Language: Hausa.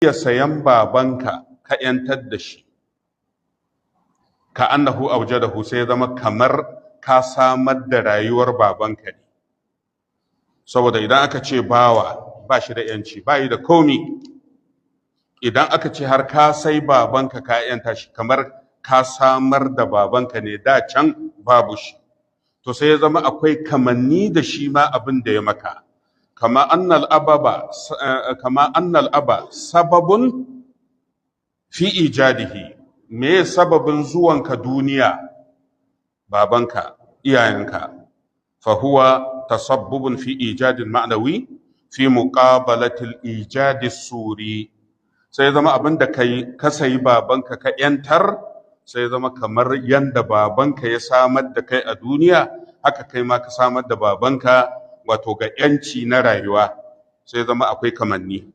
iya sayan babanka ka ‘yantar da shi, ka annahu aujadahu sai zama kamar ka samar da rayuwar babanka ne. Saboda idan aka ce bawa ba shi da ‘yanci, ba yi da komi. Idan aka ce har ka sai babanka ka ‘yanta shi, kamar ka samar da babanka ne da can babu shi. To sai ya zama akwai kamanni da shi ma abin da ya maka. Kama annal aba sababun fi ijadihi, me sababin zuwanka duniya? Babanka, iyayenka. Fahuwa tasabbubun fi ijadin ma'anawi fi muqabalatil ijadi suri. Sai zama abin da ka sayi babanka ka ‘yantar, sai zama kamar yanda babanka ya samar da kai a duniya, haka kai ma ka samar da babanka wato ga ‘yanci na rayuwa, sai zama akwai kamanni.